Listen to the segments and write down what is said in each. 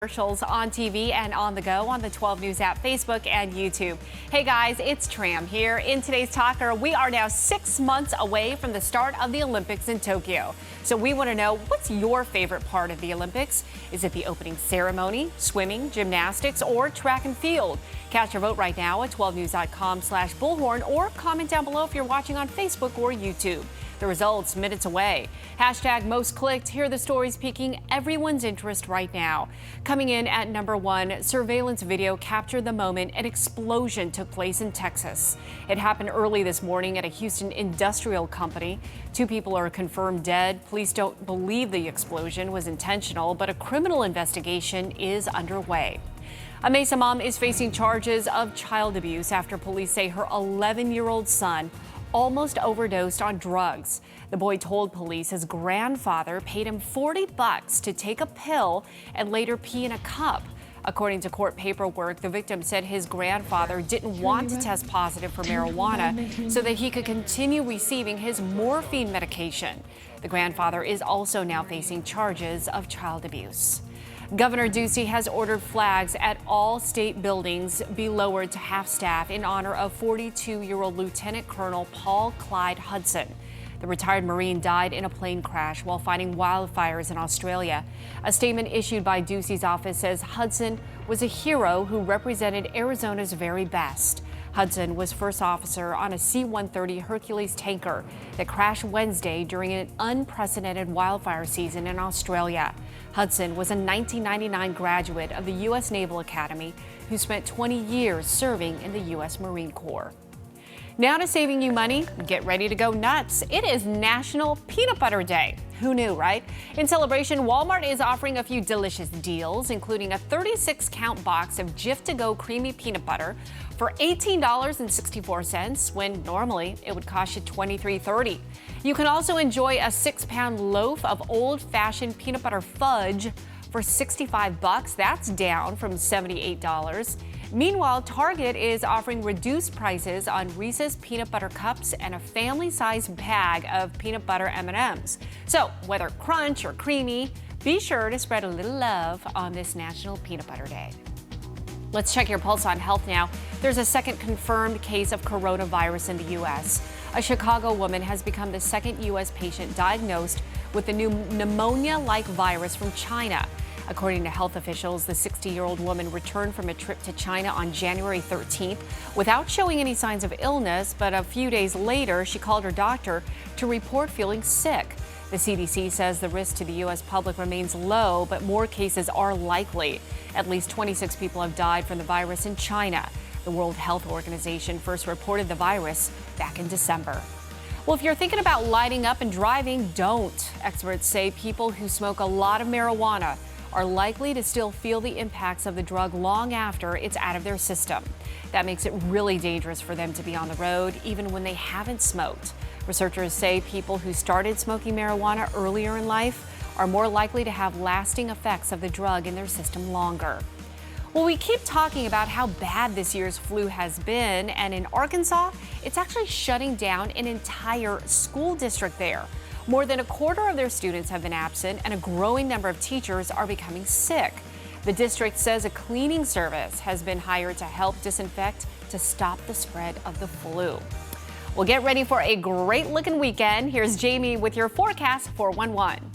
Commercials on TV and on the go on the 12 News app, Facebook, and YouTube. Hey guys, it's Tram here. In today's Talker, we are now 6 months away from the start of the Olympics in Tokyo. So we want to know, what's your favorite part of the Olympics? Is it the opening ceremony, swimming, gymnastics, or track and field? Cast your vote right now at 12news.com/bullhorn or comment down below if you're watching on Facebook or YouTube. The results minutes away. Hashtag most clicked. Here are the stories piquing everyone's interest right now. Coming in at number 1, surveillance video captured the moment an explosion took place in Texas. It happened early this morning at a Houston industrial company. 2 people are confirmed dead. Police don't believe the explosion was intentional, but a criminal investigation is underway. A Mesa mom is facing charges of child abuse after police say her 11-year-old son almost overdosed on drugs. The boy told police his grandfather paid him $40 to take a pill and later pee in a cup. According to court paperwork, the victim said his grandfather didn't want to test positive for marijuana so that he could continue receiving his morphine medication. The grandfather is also now facing charges of child abuse. Governor Ducey has ordered flags at all state buildings be lowered to half-staff in honor of 42-year-old Lieutenant Colonel Paul Clyde Hudson. The retired Marine died in a plane crash while fighting wildfires in Australia. A statement issued by Ducey's office says Hudson was a hero who represented Arizona's very best. Hudson was first officer on a C-130 Hercules tanker that crashed Wednesday during an unprecedented wildfire season in Australia. Hudson was a 1999 graduate of the U.S. Naval Academy who spent 20 years serving in the U.S. Marine Corps. Now to saving you money, get ready to go nuts. It is National Peanut Butter Day. Who knew, right? In celebration, Walmart is offering a few delicious deals, including a 36-count box of Jif to Go creamy peanut butter for $18.64, when normally it would cost you $23.30. You can also enjoy a 6-pound loaf of old-fashioned peanut butter fudge for $65. That's down from $78. Meanwhile, Target is offering reduced prices on Reese's peanut butter cups and a family-sized bag of peanut butter M&Ms. So whether crunch or creamy, be sure to spread a little love on this National Peanut Butter Day. Let's check your pulse on health now. There's a second confirmed case of coronavirus in the U.S. A Chicago woman has become the second U.S. patient diagnosed with the new pneumonia-like virus from China. According to health officials, the 60-year-old woman returned from a trip to China on January 13th without showing any signs of illness, but a few days later, she called her doctor to report feeling sick. The CDC says the risk to the U.S. public remains low, but more cases are likely. At least 26 people have died from the virus in China. The World Health Organization first reported the virus back in December. Well, if you're thinking about lighting up and driving, don't. Experts say people who smoke a lot of marijuana are likely to still feel the impacts of the drug long after it's out of their system. That makes it really dangerous for them to be on the road, even when they haven't smoked. Researchers say people who started smoking marijuana earlier in life are more likely to have lasting effects of the drug in their system longer. Well, we keep talking about how bad this year's flu has been, and in Arkansas, it's actually shutting down an entire school district there. More than a quarter of their students have been absent, and a growing number of teachers are becoming sick. The district says a cleaning service has been hired to help disinfect to stop the spread of the flu. Well, get ready for a great-looking weekend. Here's Jamie with your forecast for 411.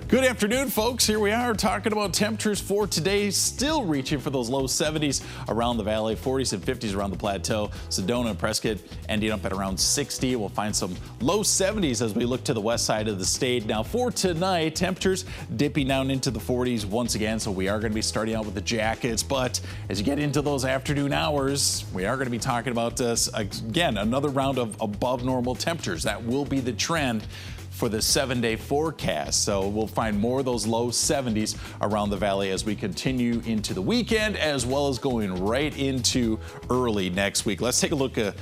Good afternoon, folks. Here we are talking about temperatures for today, still reaching for those low 70s around the valley, 40s and 50s around the plateau. Sedona and Prescott ending up at around 60. We'll find some low 70s as we look to the west side of the state. Now for tonight, temperatures dipping down into the 40s once again, so we are going to be starting out with the jackets. But as you get into those afternoon hours, we are going to be talking about, again, another round of above normal temperatures. That will be the trend for the 7-day forecast. So we'll find more of those low 70s around the valley as we continue into the weekend, as well as going right into early next week. Let's take a look at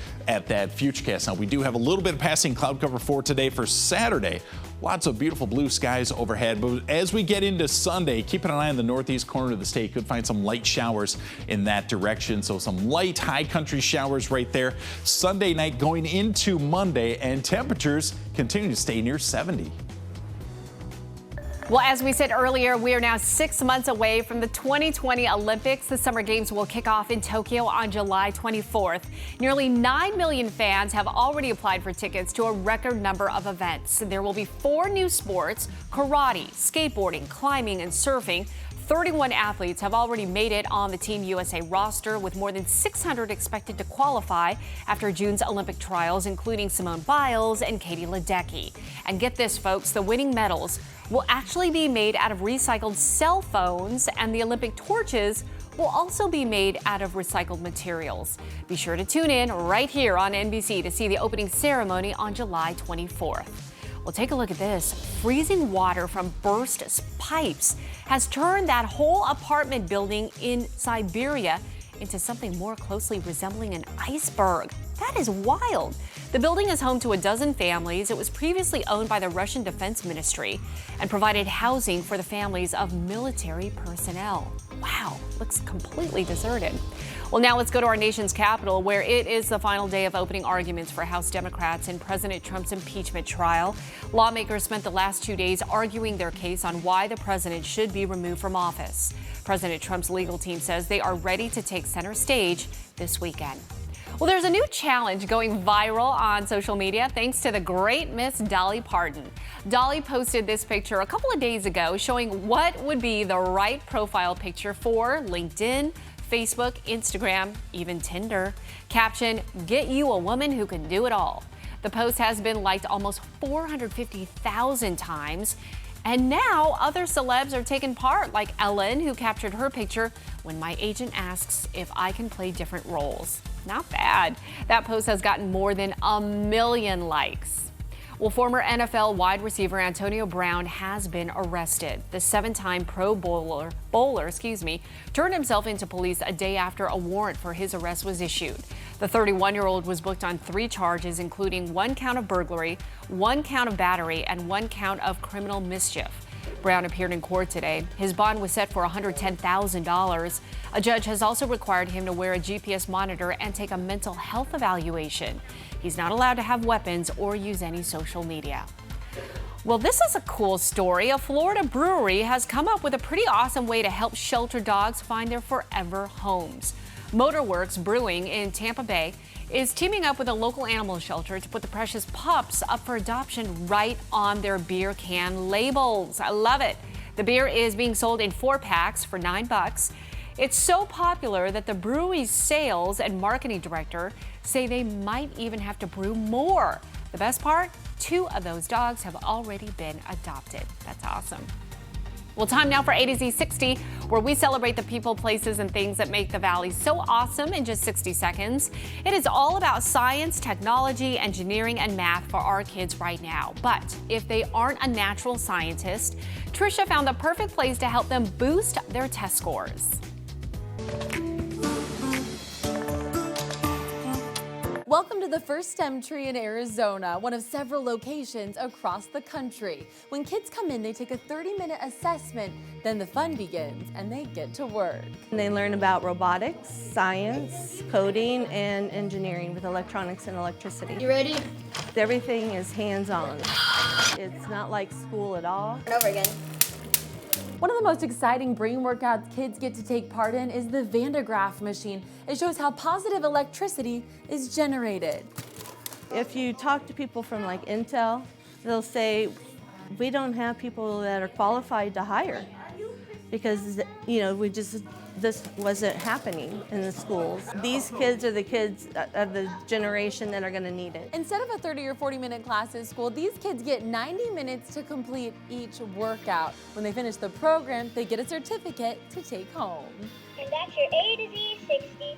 that futurecast. Now, we do have a little bit of passing cloud cover for today. For Saturday, lots of beautiful blue skies overhead. But as we get into Sunday, keeping an eye on the northeast corner of the state, could find some light showers in that direction. So some light high country showers right there. Sunday night going into Monday, and temperatures continue to stay near 70. Well, as we said earlier, we are now 6 months away from the 2020 Olympics. The Summer Games will kick off in Tokyo on July 24th. Nearly 9 million fans have already applied for tickets to a record number of events. There will be 4 new sports: karate, skateboarding, climbing, and surfing. 31 athletes have already made it on the Team USA roster, with more than 600 expected to qualify after June's Olympic trials, including Simone Biles and Katie Ledecky. And get this, folks, the winning medals will actually be made out of recycled cell phones, and the Olympic torches will also be made out of recycled materials. Be sure to tune in right here on NBC to see the opening ceremony on July 24th. Well, take a look at this. Freezing water from burst pipes has turned that whole apartment building in Siberia into something more closely resembling an iceberg. That is wild. The building is home to a dozen families. It was previously owned by the Russian Defense Ministry and provided housing for the families of military personnel. Wow, looks completely deserted. Well, now let's go to our nation's capital, where it is the final day of opening arguments for House Democrats in President Trump's impeachment trial. Lawmakers spent the last 2 days arguing their case on why the president should be removed from office. President Trump's legal team says they are ready to take center stage this weekend. Well, there's a new challenge going viral on social media thanks to the great Miss Dolly Parton. Dolly posted this picture a couple of days ago showing what would be the right profile picture for LinkedIn, Facebook, Instagram, even Tinder. Caption: "Get you a woman who can do it all." The post has been liked almost 450,000 times. And now other celebs are taking part, like Ellen, who captured her picture, "When my agent asks if I can play different roles." Not bad. That post has gotten more than 1 million likes. Well, former NFL wide receiver Antonio Brown has been arrested. The 7-time Pro Bowler, turned himself into police a day after a warrant for his arrest was issued. The 31-year-old was booked on 3 charges, including 1 count of burglary, 1 count of battery, and 1 count of criminal mischief. Brown appeared in court today. His bond was set for $110,000. A judge has also required him to wear a GPS monitor and take a mental health evaluation. He's not allowed to have weapons or use any social media. Well, this is a cool story. A Florida brewery has come up with a pretty awesome way to help shelter dogs find their forever homes. Motorworks Brewing in Tampa Bay is teaming up with a local animal shelter to put the precious pups up for adoption right on their beer can labels. I love it. The beer is being sold in 4 packs for $9. It's so popular that the brewery's sales and marketing director say they might even have to brew more. The best part? 2 of those dogs have already been adopted. That's awesome. Well, time now for A to Z 60, where we celebrate the people, places, and things that make the Valley so awesome in just 60 seconds. It is all about science, technology, engineering, and math for our kids right now. But if they aren't a natural scientist, Trisha found the perfect place to help them boost their test scores. Welcome to the first STEM tree in Arizona, one of several locations across the country. When kids come in, they take a 30-minute assessment, then the fun begins and they get to work. They learn about robotics, science, coding, and engineering with electronics and electricity. You ready? Everything is hands-on. It's not like school at all. Over again. One of the most exciting brain workouts kids get to take part in is the Van de Graaff machine. It shows how positive electricity is generated. If you talk to people from like Intel, they'll say, we don't have people that are qualified to hire because, you know, this wasn't happening in the schools. These kids are the kids of the generation that are going to need it. Instead of a 30 or 40-minute class at school, these kids get 90 minutes to complete each workout. When they finish the program, they get a certificate to take home. And that's your A to Z 60.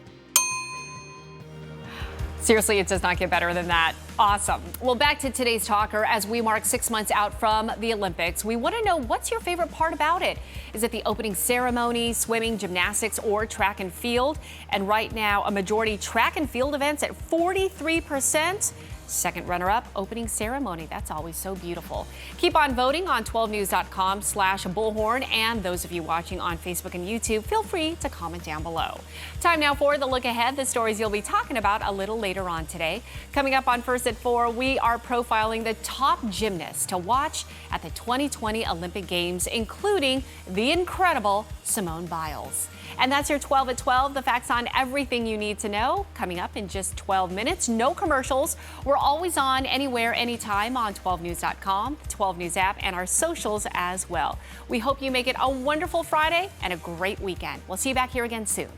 Seriously, it does not get better than that. Awesome. Well, back to today's talker. As we mark 6 months out from the Olympics, we want to know, what's your favorite part about it? Is it the opening ceremony, swimming, gymnastics, or track and field? And right now, a majority track and field events at 43%. Second runner-up, opening ceremony. That's always so beautiful. Keep on voting on 12news.com/bullhorn. And those of you watching on Facebook and YouTube, feel free to comment down below. Time now for the look ahead, the stories you'll be talking about a little later on today. Coming up on First at 4, we are profiling the top gymnasts to watch at the 2020 Olympic Games, including the incredible Simone Biles. And that's your 12 at 12, the facts on everything you need to know. Coming up in just 12 minutes, no commercials. We're always on, anywhere, anytime on 12news.com, the 12 News app, and our socials as well. We hope you make it a wonderful Friday and a great weekend. We'll see you back here again soon.